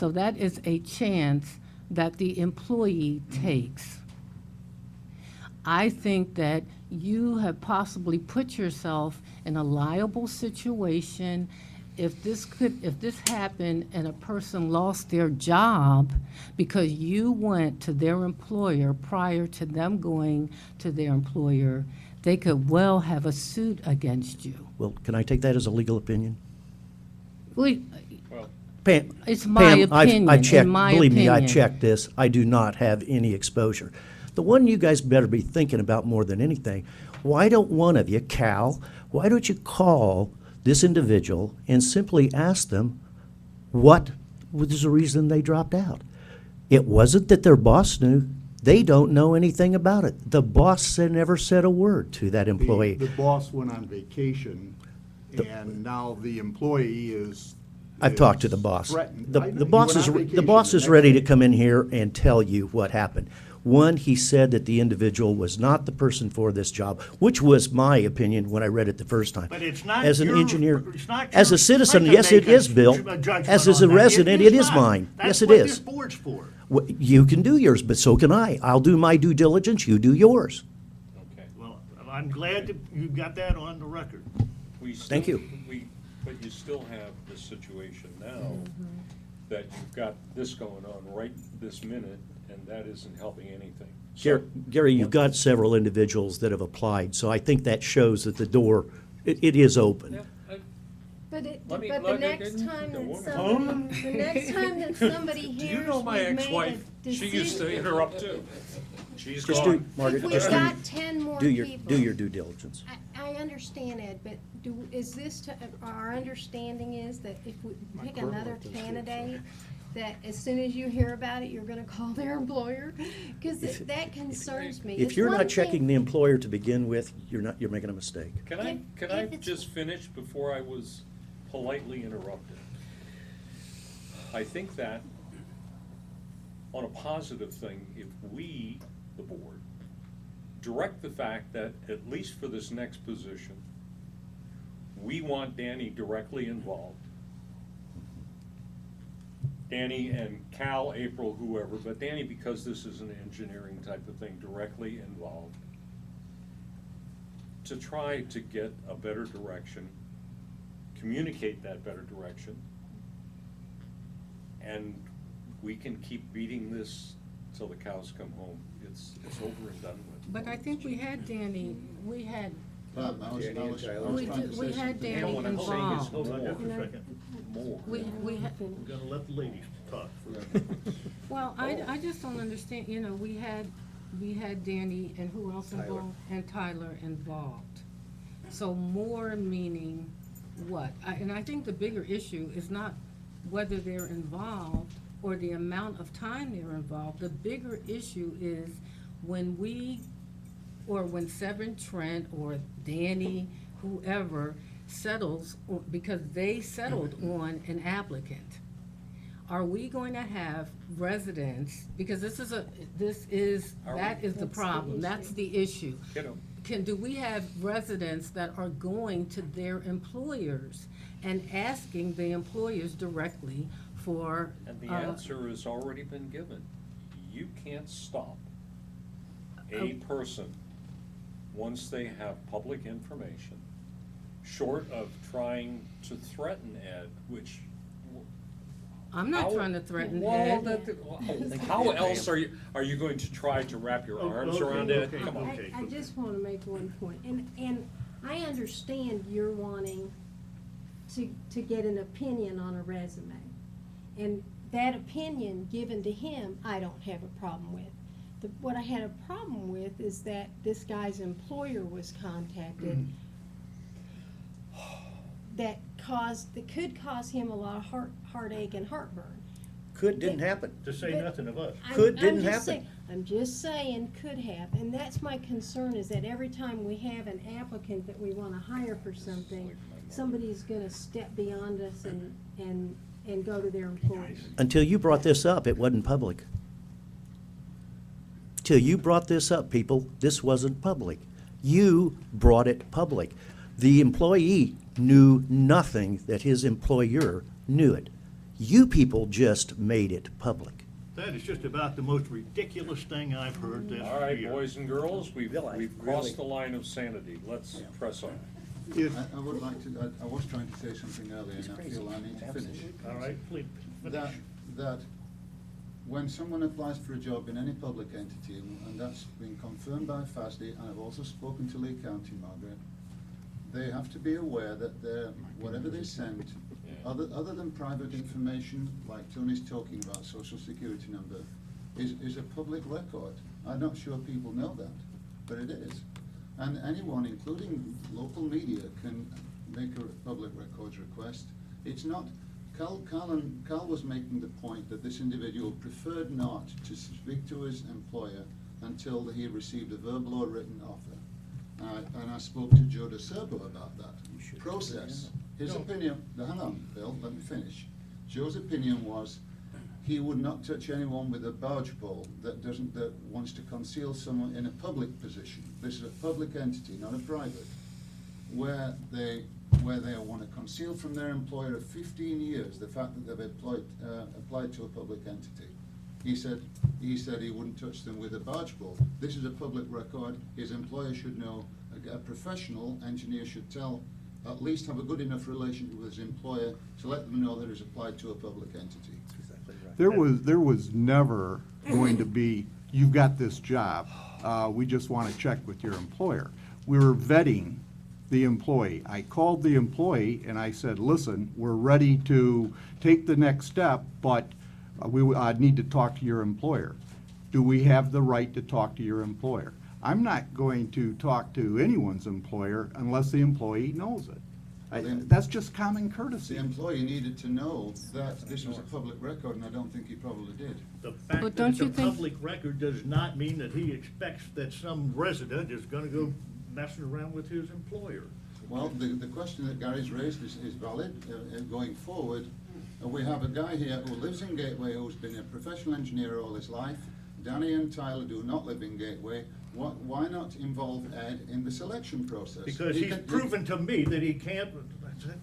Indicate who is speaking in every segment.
Speaker 1: So that is a chance that the employee takes. I think that you have possibly put yourself in a liable situation. If this happened and a person lost their job because you went to their employer prior to them going to their employer, they could well have a suit against you.
Speaker 2: Well, can I take that as a legal opinion?
Speaker 1: We,
Speaker 2: Pam,
Speaker 1: It's my
Speaker 2: Pam, I've
Speaker 1: opinion,
Speaker 2: checked,
Speaker 1: in my
Speaker 2: believe me, I've
Speaker 1: opinion.
Speaker 2: checked this. I do not have any exposure. The one you guys better be thinking about more than anything, why don't one of you, Cal, why don't you call this individual and simply ask them what was the reason they dropped out? It wasn't that their boss knew. They don't know anything about it. The boss never said a word to that employee.
Speaker 3: The boss went on vacation, and now the employee is.
Speaker 2: I've talked to the boss.
Speaker 3: threatened.
Speaker 2: The boss is, the boss is
Speaker 3: next
Speaker 2: ready to
Speaker 3: day.
Speaker 2: come in here and tell you what happened. One, he said that the individual was not the person for this job, which was my opinion when I read it the first time.
Speaker 4: But it's not
Speaker 2: As an
Speaker 4: your-
Speaker 2: engineer,
Speaker 4: it's not
Speaker 2: as
Speaker 4: your
Speaker 2: a citizen,
Speaker 4: right to
Speaker 2: yes, it
Speaker 4: make a
Speaker 2: is, Bill.
Speaker 4: judgment
Speaker 2: As a
Speaker 4: on that.
Speaker 2: resident, it is
Speaker 4: not.
Speaker 2: mine. Yes, it
Speaker 4: That's what this
Speaker 2: is.
Speaker 4: board's for.
Speaker 2: You can do yours, but so can I. I'll do my due diligence, you do yours.
Speaker 5: Okay.
Speaker 4: Well, I'm glad that you got that on the record.
Speaker 5: We still-
Speaker 2: Thank you.
Speaker 5: But you still have this situation now that you've got this going on right this minute, and that isn't helping anything. So-
Speaker 2: Gary, you've got several individuals that have applied, so I think that shows that the door, it is open.
Speaker 5: Yeah,
Speaker 6: But
Speaker 5: Let me-
Speaker 6: the
Speaker 5: let me-
Speaker 6: next time
Speaker 5: the
Speaker 6: that
Speaker 5: woman-
Speaker 6: somebody, the next time that somebody
Speaker 5: Do
Speaker 6: hears
Speaker 5: you know my
Speaker 6: we've made a
Speaker 5: ex-wife? She used to
Speaker 6: decision-
Speaker 5: interrupt too. She's
Speaker 2: Just do,
Speaker 5: gone.
Speaker 2: Margaret,
Speaker 6: If we've
Speaker 2: just
Speaker 6: got 10 more
Speaker 2: do your
Speaker 6: people.
Speaker 2: due diligence.
Speaker 6: I understand, Ed, but is this, our understanding is that if we pick another candidate, that as soon as you hear about it, you're gonna call their employer? Because that concerns me.
Speaker 2: If
Speaker 6: It's
Speaker 2: you're
Speaker 6: one
Speaker 2: not
Speaker 6: thing-
Speaker 2: checking the employer to begin with, you're making a mistake.
Speaker 5: Can I,
Speaker 6: If-
Speaker 5: can I
Speaker 6: if it's-
Speaker 5: just finish before I was politely interrupted? I think that on a positive thing, if we, the board, direct the fact that, at least for this next position, we want Danny directly involved. Danny and Cal, April, whoever, but Danny, because this is an engineering type of thing, directly involved, to try to get a better direction, communicate that better direction, and we can keep beating this till the cows come home. It's over and done with.
Speaker 1: But I think we had Danny, we had,
Speaker 3: I was trying to
Speaker 1: we
Speaker 3: say
Speaker 1: had
Speaker 3: something.
Speaker 1: Danny
Speaker 5: what I'm saying is
Speaker 1: involved.
Speaker 4: Hold on just a second.
Speaker 5: More.
Speaker 1: We had,
Speaker 4: We're gonna let the ladies talk first.
Speaker 1: well, I just don't understand, we had Danny and who else involved? And Tyler involved. So more meaning what? And I think the bigger issue is not whether they're involved or the amount of time they're involved. The bigger issue is when when Severn Trent or Danny, whoever settles, because they settled on an applicant. Are we going to have residents, because that is the problem, that's the issue. Do we have residents that are going to their employers and asking the employers directly for?
Speaker 5: And the answer has already been given. You can't stop a person once they have public information, short of trying to threaten Ed, which.
Speaker 1: I'm not
Speaker 5: how-
Speaker 1: trying to threaten
Speaker 5: well,
Speaker 1: Ed.
Speaker 5: How else are you going to try to wrap your arms
Speaker 4: Okay,
Speaker 5: around Ed?
Speaker 4: okay.
Speaker 5: Come on.
Speaker 6: I just want to make one point, and I understand you're wanting to get an opinion on a resume. And that opinion given to him, I don't have a problem with. What I had a problem with is that this guy's employer was contacted that could cause him a lot of heartache and heartburn.
Speaker 2: Didn't happen.
Speaker 4: To say nothing of us.
Speaker 2: Didn't
Speaker 6: I'm just
Speaker 2: happen.
Speaker 6: saying- I'm just saying, could have, and that's my concern, is that every time we have an applicant that we wanna hire for something, somebody's gonna step beyond us and go to their employer.
Speaker 2: Until you brought this up, it wasn't public. Till you brought this up, people, this wasn't public. You brought it public. The employee knew nothing that his employer knew it. You people just made it public.
Speaker 4: That is just about the most ridiculous thing I've heard this year.
Speaker 5: All right, boys and girls, we've
Speaker 7: Really?
Speaker 5: crossed the line of sanity. Let's press on.
Speaker 4: If-
Speaker 8: I would like to, I was trying to say something earlier, and I feel I need to finish.
Speaker 4: All right, please,
Speaker 8: That,
Speaker 4: finish.
Speaker 8: that when someone applies for a job in any public entity, and that's been confirmed by FASD, and I've also spoken to Lee County, Margaret, they have to be aware that whatever they send, other than private information, like Tony's talking about, social security number, is a public record. I'm not sure people know that, but it is. And anyone, including local media, can make a public records request. It's not, Carl was making the point that this individual preferred not to speak to his employer until he received a verbal or written offer. And I spoke to Joe DeCerbo about that process. His opinion, hang on, Bill, let me finish. Joe's opinion was he would not touch anyone with a barge pole that wants to conceal someone in a public position. This is a public entity, not a private, where they want to conceal from their employer of 15 years the fact that they've applied to a public entity. He said he wouldn't touch them with a barge pole. This is a public record. His employer should know. A professional engineer should at least have a good enough relationship with his employer to let them know that he's applied to a public entity.
Speaker 3: There was never going to be, you've got this job, we just want to check with your employer. We were vetting the employee. I called the employee and I said, listen, we're ready to take the next step, but I need to talk to your employer. Do we have the right to talk to your employer? I'm not going to talk to anyone's employer unless the employee knows it. That's just common courtesy.
Speaker 8: The employee needed to know that this was a public record, and I don't think he probably did.
Speaker 4: The
Speaker 1: But
Speaker 4: fact that
Speaker 1: don't
Speaker 4: it's a
Speaker 1: you think-
Speaker 4: public record does not mean that he expects that some resident is gonna go messing around with his employer.
Speaker 8: Well, the question that Gary's raised is valid going forward. We have a guy here who lives in Gateway, who's been a professional engineer all his life. Danny and Tyler do not live in Gateway. Why not involve Ed in the selection process?
Speaker 4: Because
Speaker 8: He
Speaker 4: he's
Speaker 8: can-
Speaker 4: proven to me that he can't
Speaker 8: Well,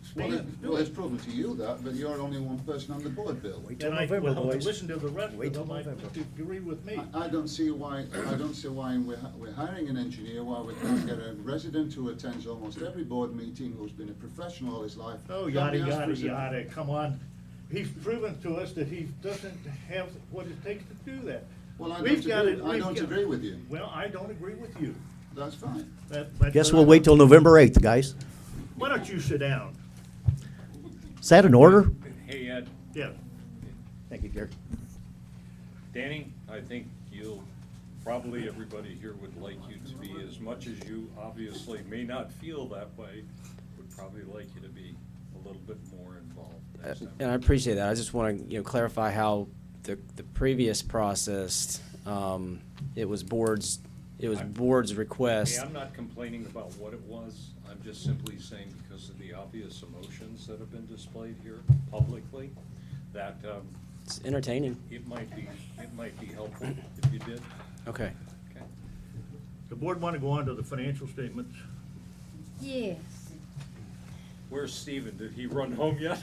Speaker 4: stand to
Speaker 8: well,
Speaker 4: do
Speaker 8: it's
Speaker 4: it.
Speaker 8: proven to you that, but you're only one person on the board, Bill.
Speaker 7: Wait till
Speaker 4: And I,
Speaker 7: November,
Speaker 4: well,
Speaker 7: boys.
Speaker 4: listen to the rest
Speaker 7: Wait
Speaker 4: of
Speaker 7: till
Speaker 4: them, I
Speaker 7: November.
Speaker 4: agree with me.
Speaker 8: I don't see why we're hiring an engineer while we can't get a resident who attends almost every board meeting, who's been a professional all his life.
Speaker 4: Oh,
Speaker 8: Can't
Speaker 4: yada,
Speaker 8: be asked for
Speaker 4: yada,
Speaker 8: his-
Speaker 4: yada, come on. He's proven to us that he doesn't have what it takes to do that.
Speaker 8: Well, I
Speaker 4: We've got it-
Speaker 8: I
Speaker 4: we've
Speaker 8: don't
Speaker 4: got-
Speaker 8: agree with you.
Speaker 4: Well, I don't agree with you.
Speaker 8: That's fine.
Speaker 2: Guess we'll wait till November 8th, guys.
Speaker 4: Why don't you sit down?
Speaker 2: Is that an order?
Speaker 5: Hey, Ed,
Speaker 4: Yeah.
Speaker 7: Thank you, Gary.
Speaker 5: Danny, I think probably everybody here would like you to be, as much as you obviously may not feel that way, would probably like you to be a little bit more involved next time.
Speaker 9: And I appreciate that. I just want to, clarify how the previous process, it was board's request.
Speaker 5: Hey, I'm not complaining about what it was. I'm just simply saying because of the obvious emotions that have been displayed here publicly, that
Speaker 9: It's entertaining.
Speaker 5: it might be helpful if you did.
Speaker 9: Okay.
Speaker 5: Okay.
Speaker 4: The board want to go on to the financial statements?
Speaker 6: Yes.
Speaker 5: Where's Stephen? Did he run home yet?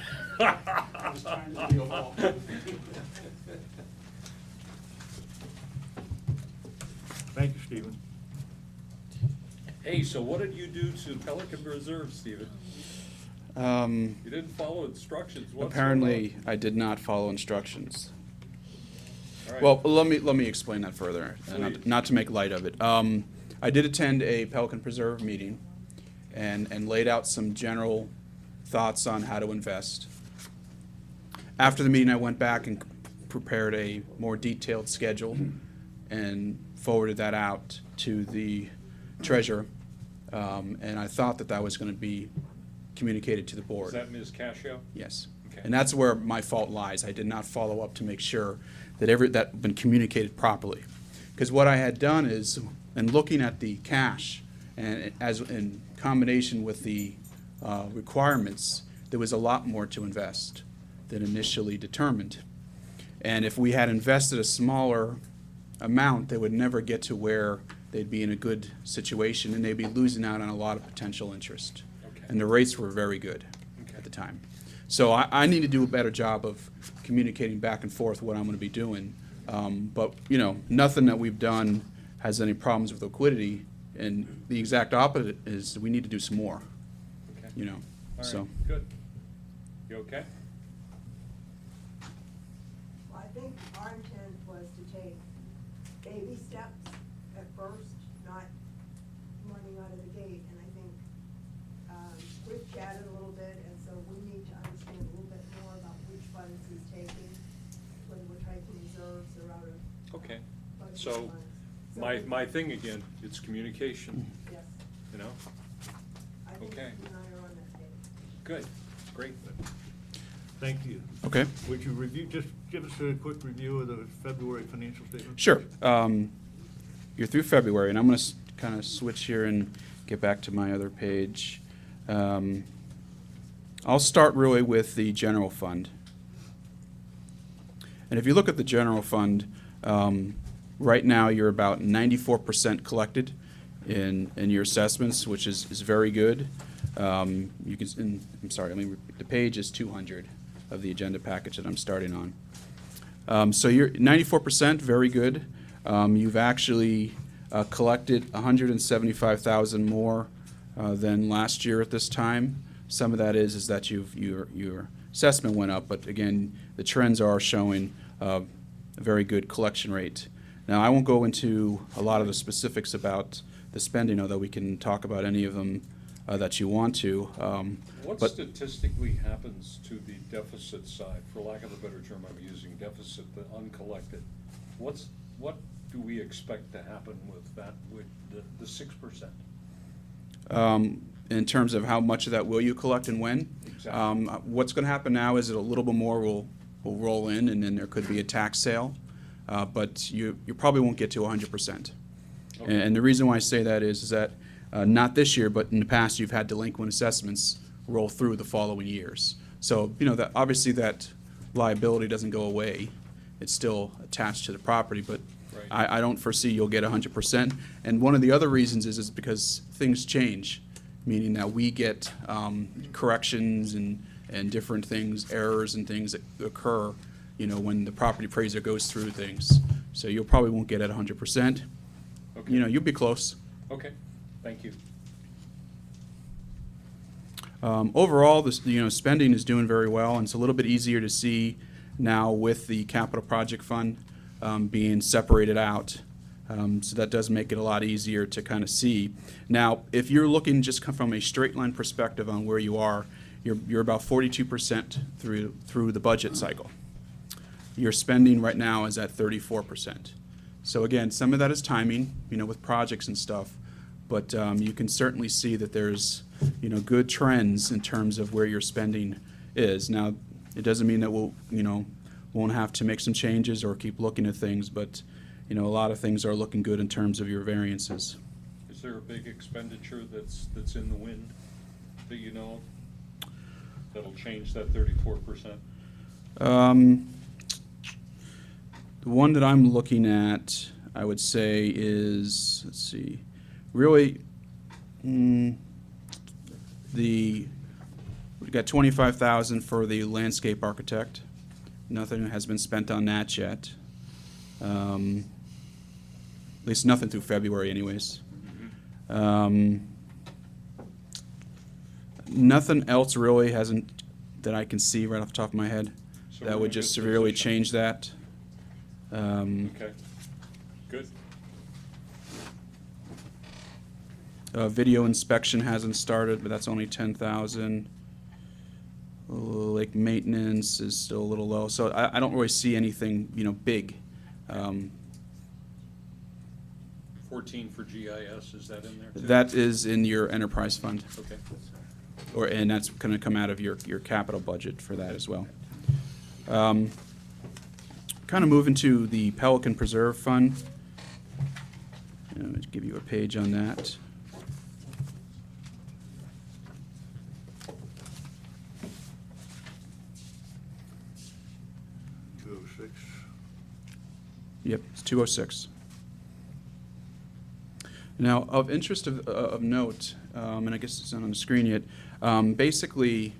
Speaker 4: Thank you, Stephen.
Speaker 5: Hey, so what did you do to Pelican Reserve, Stephen? You didn't follow instructions whatsoever.
Speaker 10: Apparently, I did not follow instructions.
Speaker 5: All right.
Speaker 10: Well, let me explain that further, and
Speaker 5: Please.
Speaker 10: not to make light of it. I did attend a Pelican Preserve meeting and laid out some general thoughts on how to invest. After the meeting, I went back and prepared a more detailed schedule and forwarded that out to the treasurer. And I thought that was going to be communicated to the board.
Speaker 5: Is that Ms. Cascio?
Speaker 10: Yes.
Speaker 5: Okay.
Speaker 10: And that's where my fault lies. I did not follow up to make sure that that had been communicated properly. Because what I had done is, in looking at the cash, and as in combination with the requirements, there was a lot more to invest than initially determined. And if we had invested a smaller amount, they would never get to where they'd be in a good situation, and they'd be losing out on a lot of potential interest.
Speaker 5: Okay.
Speaker 10: And the rates were very good
Speaker 5: Okay.
Speaker 10: at the time. So I need to do a better job of communicating back and forth what I'm gonna be doing. But, you know, nothing that we've done has any problems with liquidity, and the exact opposite is we need to do some more,
Speaker 5: Okay.
Speaker 10: you know,
Speaker 5: All
Speaker 10: so.
Speaker 5: right, good. You okay?
Speaker 11: Well, I think our intent was to take baby steps at first, not running out of the gate. And I think we've chatted a little bit, and so we need to understand a little bit more about which funds he's taking, whether we're taking reserves or out of
Speaker 5: Okay.
Speaker 11: budget
Speaker 5: So,
Speaker 11: funds. So
Speaker 5: my thing again, it's communication,
Speaker 11: Yes,
Speaker 5: you know?
Speaker 11: I think you
Speaker 5: Okay.
Speaker 11: and I are on that page.
Speaker 5: Good, great.
Speaker 4: Thank you.
Speaker 10: Okay.
Speaker 4: Would you review, just give us a quick review of the February financial statement?
Speaker 10: Sure. You're through February, and I'm going to kind of switch here and get back to my other page. I'll start really with the general fund. And if you look at the general fund, right now you're about 94% collected in your assessments, which is very good. You can, I'm sorry, the page is 200 of the agenda package that I'm starting on. So you're 94%, very good. You've actually collected 175,000 more than last year at this time. Some of that is that your assessment went up, but again, the trends are showing a very good collection rate. Now, I won't go into a lot of the specifics about the spending, although we can talk about any of them that you want to.
Speaker 5: What
Speaker 10: But
Speaker 5: statistically happens to the deficit side, for lack of a better term, I'm using deficit, the uncollected? What do we expect to happen with that, with the 6%?
Speaker 10: in terms of how much of that will you collect and when?
Speaker 5: Exactly.
Speaker 10: What's going to happen now is that a little bit more will roll in, and then there could be a tax sale, but you probably won't get to 100%.
Speaker 5: Okay.
Speaker 10: And the reason why I say that is that not this year, but in the past, you've had delinquent assessments roll through the following years. So, you know, that obviously that liability doesn't go away. It's still attached to the property, but
Speaker 5: Right.
Speaker 10: I don't foresee you'll get 100%. And one of the other reasons is because things change, meaning that we get corrections and different things, errors and things that occur, you know, when the property appraiser goes through things. So you probably won't get at 100%.
Speaker 5: Okay.
Speaker 10: You know, you'll be close.
Speaker 5: Okay, thank you.
Speaker 10: Overall, this, you know, spending is doing very well, and it's a little bit easier to see now with the capital project fund being separated out. So that does make it a lot easier to kind of see. Now, if you're looking just from a straight line perspective on where you are, you're about 42% through the budget cycle. Your spending right now is at 34%. So again, some of that is timing, you know, with projects and stuff, but you can certainly see that there's, you know, good trends in terms of where your spending is. Now, it doesn't mean that won't have to make some changes or keep looking at things, but, you know, a lot of things are looking good in terms of your variances.
Speaker 5: Is there a big expenditure that's in the wind that you know of that'll change that 34%?
Speaker 10: The one that I'm looking at, I would say, is, let's see, really, we've got 25,000 for the landscape architect. Nothing has been spent on that yet. At least nothing through February anyways. Nothing else really hasn't, that I can see right off the top of my head,
Speaker 5: So
Speaker 10: that
Speaker 5: we're
Speaker 10: would
Speaker 5: in a
Speaker 10: just
Speaker 5: good
Speaker 10: severely
Speaker 5: position.
Speaker 10: change that.
Speaker 5: Okay, good.
Speaker 10: Video inspection hasn't started, but that's only 10,000. Lake maintenance is still a little low, so I don't really see anything, you know, big.
Speaker 5: 14 for GIS, is that in there too?
Speaker 10: That is in your enterprise fund,
Speaker 5: Okay.
Speaker 10: and that's gonna come out of your capital budget for that as well. Kind of moving to the Pelican Preserve Fund. Let me give you a page on that. Yep, it's 206. Now, of interest of note, and I guess it's not on the screen yet, basically,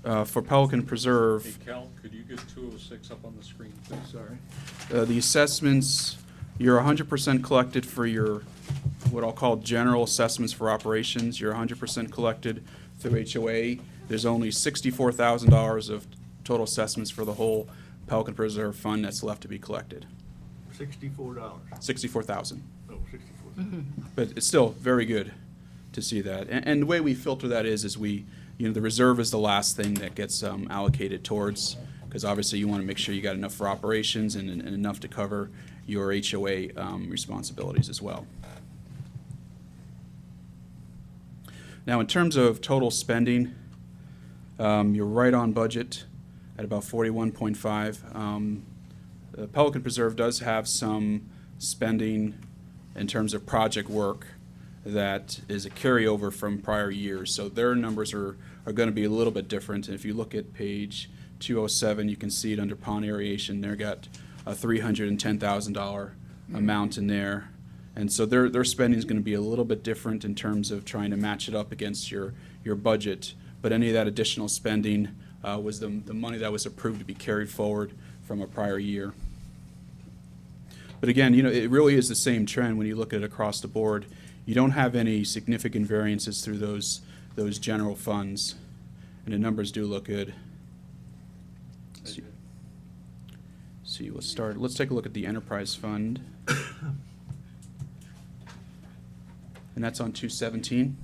Speaker 10: for Pelican Preserve,
Speaker 5: Hey, Cal, could you get 206 up on the screen, please?
Speaker 10: Sorry. The assessments, you're 100% collected for your, what I'll call general assessments for operations. You're 100% collected through HOA. There's only $64,000 of total assessments for the whole Pelican Preserve Fund that's left to be collected.
Speaker 4: $64.
Speaker 10: $64,000.
Speaker 4: No, 64.
Speaker 10: But it's still very good to see that. And the way we filter that is we, the reserve is the last thing that gets allocated towards, because obviously you want to make sure you got enough for operations and enough to cover your HOA responsibilities as well. Now, in terms of total spending, you're right on budget at about 41.5. The Pelican Preserve does have some spending in terms of project work that is a carryover from prior years. So their numbers are going to be a little bit different. And if you look at page 207, you can see it under pond aeration. They've got a $310,000 amount in there. And so their spending is going to be a little bit different in terms of trying to match it up against your budget. But any of that additional spending was the money that was approved to be carried forward from a prior year. But again, it really is the same trend when you look at it across the board. You don't have any significant variances through those general funds, and the numbers do look good. Let's take a look at the enterprise fund. And that's on 217.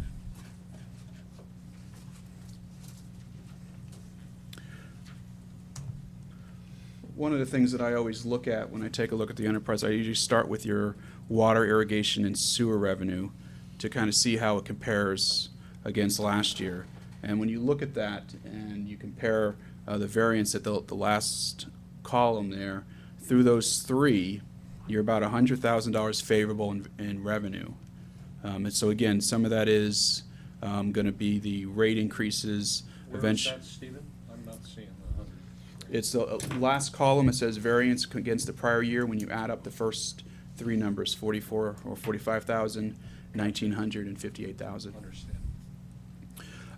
Speaker 10: One of the things that I always look at when I take a look at the enterprise, I usually start with your water, irrigation, and sewer revenue to kind of see how it compares against last year. And when you look at that and you compare the variance at the last column there, through those three, you're about $100,000 favorable in revenue. And so again, some of that is going to be the rate increases.
Speaker 5: Where is that, Stephen? I'm not seeing the 100.
Speaker 10: It's the last column. It says variance against the prior year when you add up the first three numbers, 44 or 45,000, 1,900, and 58,000.
Speaker 5: Understand.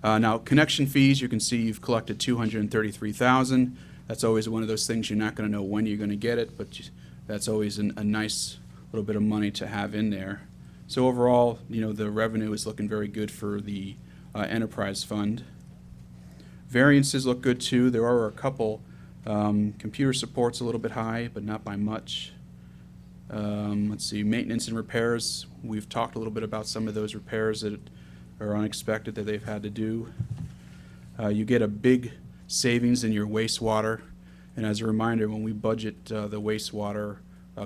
Speaker 10: Now, connection fees, you can see you've collected 233,000. That's always one of those things you're not going to know when you're going to get it, but that's always a nice little bit of money to have in there. So overall, the revenue is looking very good for the enterprise fund. Variances look good too. There are a couple. Computer support's a little bit high, but not by much. Let's see, maintenance and repairs. We've talked a little bit about some of those repairs that are unexpected that they've had to do. You get a big savings in your wastewater. And as a reminder, when we budget the wastewater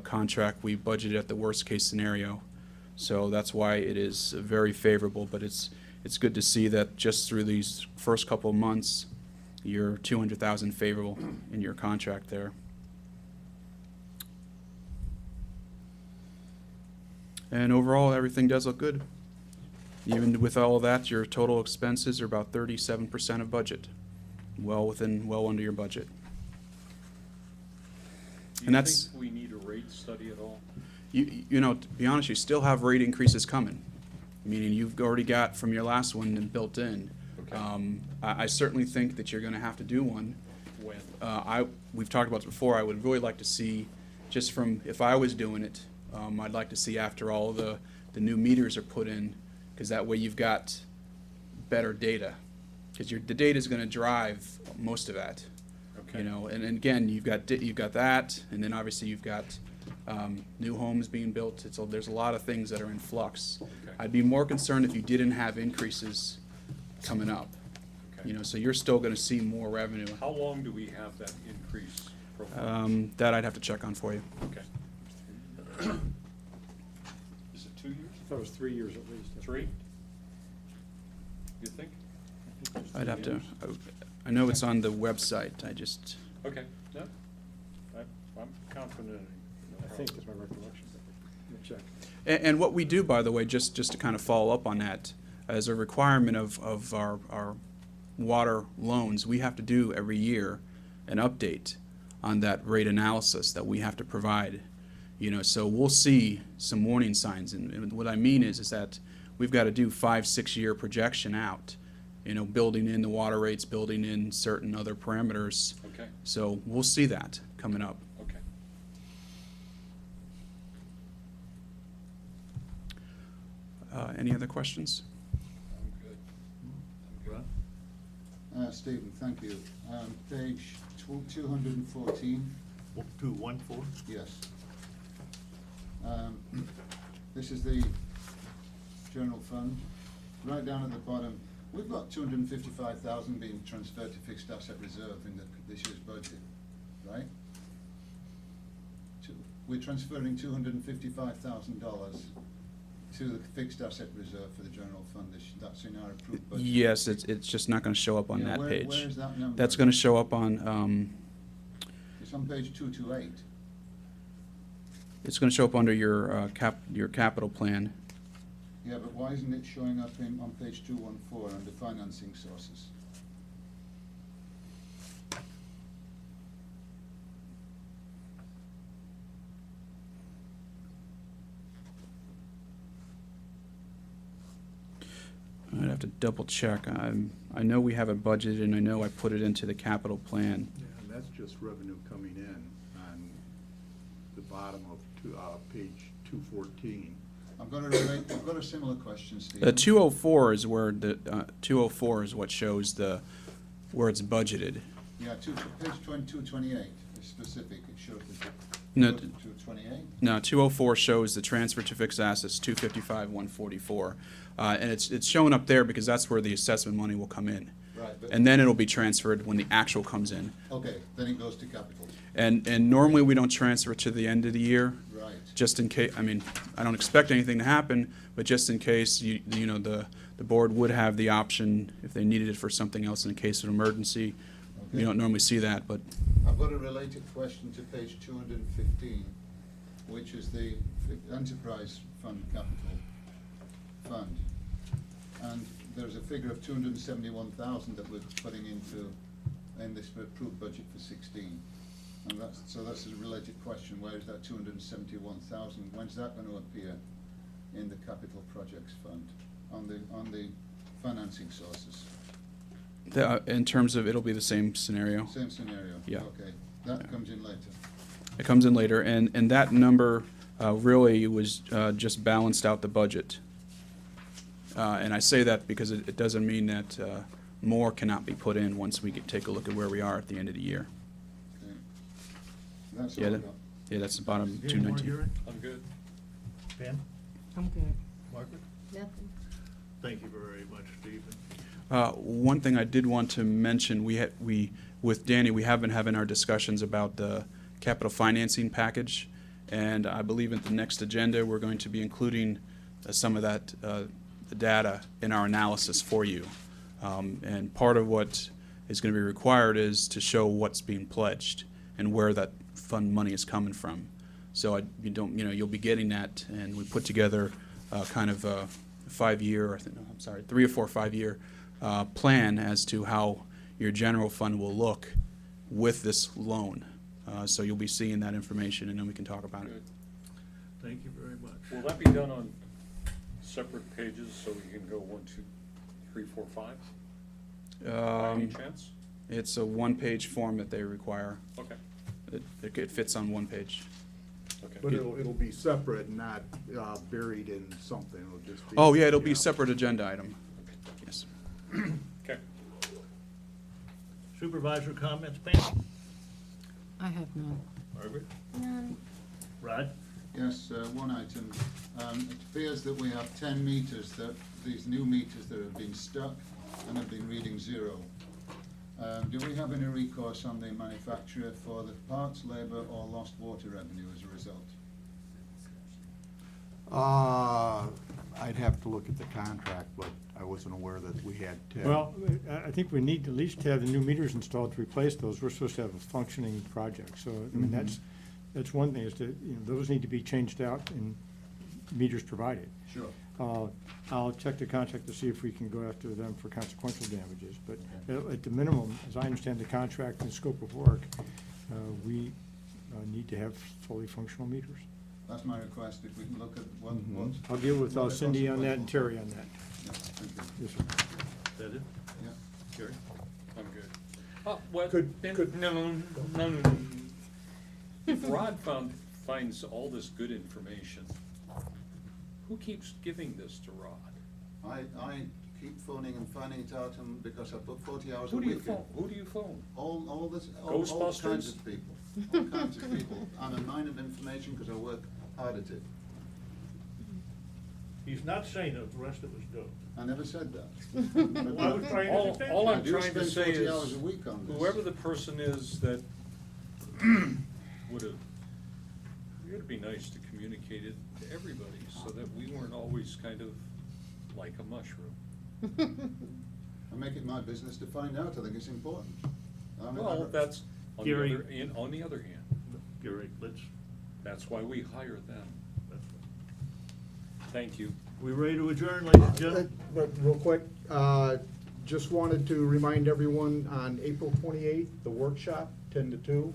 Speaker 10: contract, we budget at the worst case scenario. So that's why it is very favorable, but it's good to see that just through these first couple of months, you're $200,000 favorable in your contract there. And overall, everything does look good. Even with all of that, your total expenses are about 37% of budget. Well under your budget.
Speaker 5: Do
Speaker 10: And
Speaker 5: you
Speaker 10: that's-
Speaker 5: think we need a rate study at all?
Speaker 10: To be honest, you still have rate increases coming, meaning you've already got from your last one and built in.
Speaker 5: Okay.
Speaker 10: I certainly think that you're going to have to do one.
Speaker 5: When?
Speaker 10: We've talked about this before. I would really like to see, just from if I was doing it, I'd like to see after all the new meters are put in, because that way you've got better data, because the data is going to drive most of that.
Speaker 5: Okay.
Speaker 10: And again, you've got that, and then obviously you've got new homes being built. There's a lot of things that are in flux.
Speaker 5: Okay.
Speaker 10: I'd be more concerned if you didn't have increases coming up.
Speaker 5: Okay.
Speaker 10: So you're still going to see more revenue.
Speaker 5: How long do we have that increase profile?
Speaker 10: That I'd have to check on for you.
Speaker 5: Okay. Is it 2 years?
Speaker 7: I thought it was 3 years at least.
Speaker 5: 3? You think?
Speaker 10: I'd have to. I know it's on the website. I just.
Speaker 5: Okay, no, I'm confident in it. No
Speaker 7: I think
Speaker 5: problem.
Speaker 7: that's my recollection, but we'll check.
Speaker 10: And what we do, by the way, just to kind of follow up on that, as a requirement of our water loans, we have to do every year an update on that rate analysis that we have to provide. So we'll see some warning signs. And what I mean is that we've got to do 5-6 year projection out building in the water rates, building in certain other parameters.
Speaker 5: Okay,
Speaker 10: So we'll see that coming up.
Speaker 5: okay.
Speaker 10: Any other questions?
Speaker 5: I'm good. I'm good.
Speaker 4: Ron?
Speaker 8: Stephen, thank you. Page 214,
Speaker 4: 214?
Speaker 8: yes. This is the general fund. Right down at the bottom, we've got 255,000 being transferred to fixed asset reserve in this year's budget, right? We're transferring $255,000 to the fixed asset reserve for the general fund. That's in our approved budget.
Speaker 10: Yes, it's just not going to show up on
Speaker 8: Yeah,
Speaker 10: that page.
Speaker 8: Where is that number?
Speaker 10: That's going to show up on,
Speaker 8: It's on page 228.
Speaker 10: it's going to show up under your capital plan.
Speaker 8: Yeah, but why isn't it showing up on page 214 under financing sources?
Speaker 10: I'd have to double check. I know we have it budgeted, and I know I put it into the capital plan.
Speaker 3: Yeah, and that's just revenue coming in on the bottom of page 214.
Speaker 8: I've got a similar question, Steve.
Speaker 10: The 204 is where the 204 is what shows where it's budgeted.
Speaker 8: Yeah, page 228 is specific. It shows the.
Speaker 10: No,
Speaker 8: 228?
Speaker 10: No, 204 shows the transfer to fixed assets, 255,144. And it's showing up there because that's where the assessment money will come in.
Speaker 8: Right, but.
Speaker 10: And then it'll be transferred when the actual comes in.
Speaker 8: Okay, then it goes to capital.
Speaker 10: And normally we don't transfer it to the end of the year,
Speaker 8: Right.
Speaker 10: just in case, I mean, I don't expect anything to happen, but just in case, the board would have the option if they needed it for something else in a case of emergency. We
Speaker 8: Okay.
Speaker 10: don't normally see that, but
Speaker 8: I've got a related question to page 215, which is the enterprise fund capital fund. And there's a figure of 271,000 that we're putting in this approved budget for 16. And that's a related question. Where is that 271,000? When's that going to appear in the capital projects fund on the financing sources?
Speaker 10: in terms of, it'll be the same scenario.
Speaker 8: Same scenario?
Speaker 10: Yeah.
Speaker 8: Okay, that comes in later.
Speaker 10: It comes in later, and that number really was just balanced out the budget. And I say that because it doesn't mean that more cannot be put in once we take a look at where we are at the end of the year.
Speaker 8: Okay. That's all
Speaker 10: Yeah,
Speaker 8: I've
Speaker 10: that-
Speaker 8: got.
Speaker 10: Yeah, that's the bottom
Speaker 4: Any more,
Speaker 10: 219.
Speaker 4: Gary?
Speaker 5: I'm good.
Speaker 4: Pam?
Speaker 1: I'm good.
Speaker 4: Margaret?
Speaker 6: Nothing.
Speaker 4: Thank you very much, Stephen.
Speaker 10: One thing I did want to mention, with Danny, we have been having our discussions about the capital financing package, and I believe at the next agenda, we're going to be including some of that, the data in our analysis for you. And part of what is going to be required is to show what's being pledged and where that fund money is coming from. So you'll be getting that, and we put together kind of a 5-year, 3 or 4 5-year plan as to how your general fund will look with this loan. So you'll be seeing that information, and then we can talk about it.
Speaker 5: Good.
Speaker 4: Thank you very much.
Speaker 5: Will that be done on separate pages so we can go 1, 2, 3, 4, 5? By any chance?
Speaker 10: It's a 1-page form that they require.
Speaker 5: Okay,
Speaker 10: It fits on 1 page.
Speaker 5: okay.
Speaker 3: But it'll be separate, not buried in something, it'll just be.
Speaker 10: Oh, yeah, it'll be a separate agenda item. Yes.
Speaker 5: Okay.
Speaker 4: Supervisor comments, Pam?
Speaker 1: I have none.
Speaker 4: Margaret?
Speaker 6: None.
Speaker 4: Rod?
Speaker 8: Yes, one item. It appears that we have 10 meters, these new meters that have been stuck and have been reading 0. Do we have any recourse on the manufacturer for the parts, labor, or lost water revenue as a result?
Speaker 3: I'd have to look at the contract, but I wasn't aware that we had 10.
Speaker 7: Well, I think we need to at least have the new meters installed to replace those. We're supposed to have a functioning project. So, I mean, that's one thing is that, those need to be changed out and meters provided.
Speaker 8: Sure.
Speaker 7: I'll check the contract to see if we can go after them for consequential damages. But at the minimum, as I understand the contract and scope of work, we need to have fully functional meters.
Speaker 8: That's my request, if we can look at what.
Speaker 7: I'll deal with
Speaker 8: what the
Speaker 7: Cindy on that and
Speaker 8: consequences-
Speaker 7: Terry on that.
Speaker 8: Yeah, thank you.
Speaker 7: Yes, sir.
Speaker 4: Is that it?
Speaker 8: Yeah.
Speaker 4: Gary?
Speaker 5: I'm good. What,
Speaker 3: Could-
Speaker 5: then-
Speaker 3: could-
Speaker 5: no. If Rod finds all this good information, who keeps giving this to Rod?
Speaker 8: I keep phoning and finding it out, because I put 40 hours a
Speaker 5: Who do you
Speaker 8: week in.
Speaker 5: phone? Who do you phone?
Speaker 8: All kinds
Speaker 5: Ghostbusters?
Speaker 8: of people, all kinds of people. I'm a mine of information because I work hard at it.
Speaker 4: He's not saying that the rest of us don't.
Speaker 8: I never said that.
Speaker 4: Well, I was trying to
Speaker 5: All,
Speaker 4: defend
Speaker 5: all
Speaker 4: you.
Speaker 5: I'm
Speaker 8: I do
Speaker 5: trying to
Speaker 8: spend
Speaker 5: say
Speaker 8: 40
Speaker 5: is,
Speaker 8: hours a week on this.
Speaker 5: whoever the person is that would've, it'd be nice to communicate it to everybody, so that we weren't always kind of like a mushroom.
Speaker 8: I make it my business to find out. I think it's important.
Speaker 5: Well, that's, on the
Speaker 4: Gary-
Speaker 5: other, on the other hand,
Speaker 4: Gary, let's,
Speaker 5: that's why we hire them. Thank you.
Speaker 4: we ready to adjourn, ladies and gentlemen?
Speaker 3: But real quick, just wanted to remind everyone on April 28th, the workshop, 10 to 2.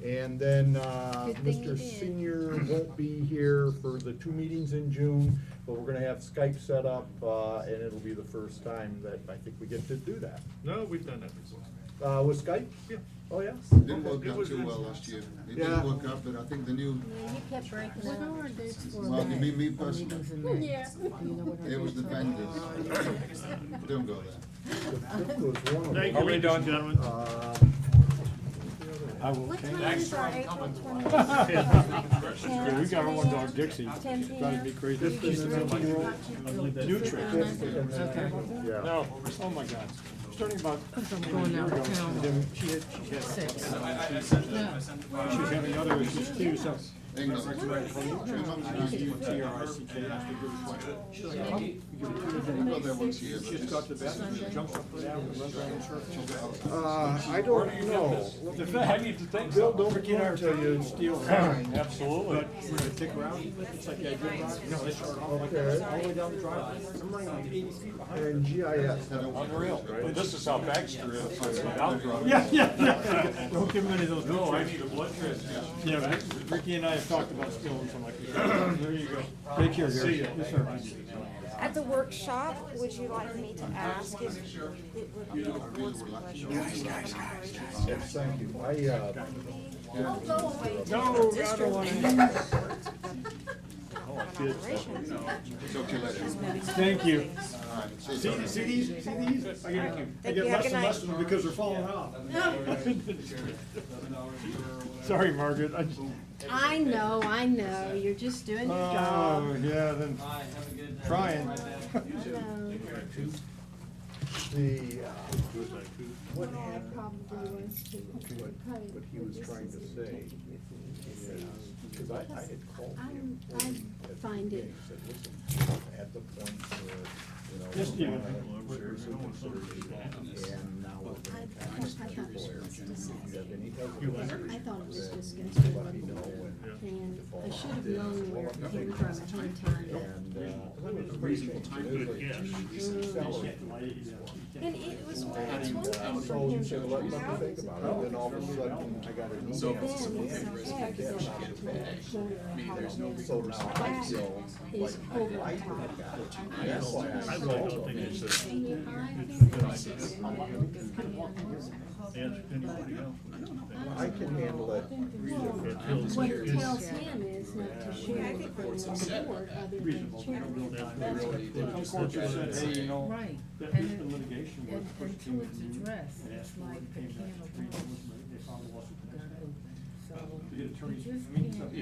Speaker 3: And then
Speaker 6: Good thing you
Speaker 3: Mr.
Speaker 6: did.
Speaker 3: Senior won't be here for the 2 meetings in June, but we're gonna have Skype set up, and it'll be the first time that I think we get to do that.
Speaker 4: No, we've done that before.
Speaker 3: With Skype?
Speaker 4: Yeah.
Speaker 3: Oh, yeah?
Speaker 8: Didn't work out too well last year. It
Speaker 3: Yeah.
Speaker 8: didn't work out, but I think the new,
Speaker 6: Yeah, you kept breaking
Speaker 1: What are our
Speaker 6: out.
Speaker 1: dates for
Speaker 8: Well, you
Speaker 1: May?
Speaker 8: mean me
Speaker 1: Our
Speaker 8: personally?
Speaker 1: meetings in May?
Speaker 6: Yeah.
Speaker 1: Do you know what our
Speaker 8: it was the
Speaker 1: dates are?
Speaker 8: vendors. Don't go there.
Speaker 3: The 5th was one of
Speaker 4: Thank
Speaker 3: them.
Speaker 4: you,
Speaker 5: Are we
Speaker 4: ladies
Speaker 5: done?
Speaker 4: and gentlemen.
Speaker 7: I will
Speaker 6: What
Speaker 7: change.
Speaker 6: time is our April 20th?
Speaker 7: Yeah, we got one dog, Dixie,
Speaker 6: 10
Speaker 7: driving me
Speaker 6: p.m.
Speaker 7: crazy.
Speaker 6: You
Speaker 7: She's
Speaker 6: can
Speaker 7: 17-year-old, new trick.
Speaker 1: Okay.
Speaker 3: Yeah.
Speaker 7: No, oh my God. Starting about
Speaker 1: I'm
Speaker 7: a
Speaker 1: going
Speaker 7: year
Speaker 1: out
Speaker 7: ago,
Speaker 1: of town.
Speaker 7: and then she had,
Speaker 1: Six.
Speaker 7: she was having other issues too, so.
Speaker 8: England.
Speaker 7: TRICK, she's like, oh, you give it to me.
Speaker 8: Go there once a year, but
Speaker 7: She just
Speaker 8: this-
Speaker 7: got to the bathroom, jumps up and down, and runs around in circles.
Speaker 3: I don't know.
Speaker 5: I need to think.
Speaker 3: Bill, don't forget to tell you.
Speaker 7: Steel.
Speaker 5: Absolutely.
Speaker 7: But we're gonna take around, it's like, yeah, good rock. No, they start all like
Speaker 3: Okay.
Speaker 7: all the way down the driveway. I'm running like 80 feet behind.
Speaker 3: And GIS.
Speaker 5: Unreal. This is how Baxter is without drugs.
Speaker 7: Yeah. Don't give him any of those.
Speaker 5: No, I need a blood transfusion.
Speaker 7: Yeah, Ricky and I have talked about stealing some like that. There you go. Take care, Gary. Yes, sir.
Speaker 12: At the workshop, would you like me to ask if it would be the board's pleasure to have an operations?
Speaker 3: Yes, thank you.
Speaker 12: We'll go away to
Speaker 7: No,
Speaker 12: the
Speaker 7: I
Speaker 12: district
Speaker 7: don't want
Speaker 12: and
Speaker 7: to.
Speaker 12: have an operations.
Speaker 8: Talk to you later.
Speaker 7: Thank you.
Speaker 8: All right, see you.
Speaker 7: See these? I get
Speaker 12: Thank you. Have a
Speaker 7: less
Speaker 12: good
Speaker 7: and
Speaker 12: night.
Speaker 7: less of them because they're falling off. Sorry, Margaret.
Speaker 6: I know, you're just doing your
Speaker 7: Oh,
Speaker 6: job.
Speaker 7: yeah, then trying.
Speaker 6: I know.
Speaker 3: What
Speaker 6: I
Speaker 3: happened,
Speaker 6: probably was too.
Speaker 3: what he was trying to say is, because I had called him.
Speaker 6: I find it,
Speaker 3: He said, listen, at the point where,
Speaker 7: Just,
Speaker 3: you
Speaker 7: yeah.
Speaker 3: know, seriously considered, and now we're going to
Speaker 6: I thought it was just
Speaker 3: if you have any
Speaker 6: I
Speaker 3: hesitation,
Speaker 6: thought it was
Speaker 3: then
Speaker 6: disgusting.
Speaker 3: let me know and.
Speaker 6: And I should have known where it came from ahead of time.
Speaker 3: And, reasonable time,
Speaker 6: And it was, it's one thing for
Speaker 3: So
Speaker 6: him
Speaker 3: you
Speaker 6: to
Speaker 3: said, let me think about it, then all of a sudden, I got an email.
Speaker 6: then it's okay, because
Speaker 3: So now I feel
Speaker 6: is over the top.
Speaker 3: that's why
Speaker 4: I
Speaker 3: I
Speaker 4: really
Speaker 3: called
Speaker 4: don't think
Speaker 3: him.
Speaker 4: it's
Speaker 6: I mean, I think it's just,
Speaker 4: ask anybody else.
Speaker 3: I can handle it.
Speaker 6: what it tells him is not to share anything on the board other than chairman.
Speaker 7: Some courts have said, hey, you know,
Speaker 1: Right.
Speaker 7: that
Speaker 1: And
Speaker 7: piece of
Speaker 1: it-
Speaker 7: litigation
Speaker 1: and
Speaker 7: was pushed
Speaker 1: until
Speaker 7: came
Speaker 1: it's
Speaker 7: from you.
Speaker 1: addressed,
Speaker 7: They
Speaker 1: it's
Speaker 7: asked
Speaker 1: like
Speaker 7: for
Speaker 1: the
Speaker 7: it,
Speaker 1: can of
Speaker 7: they filed a lawsuit.
Speaker 1: Got open. So
Speaker 7: To get
Speaker 1: you
Speaker 7: attorneys,
Speaker 1: just
Speaker 7: I mean,
Speaker 1: can't
Speaker 7: so-
Speaker 1: have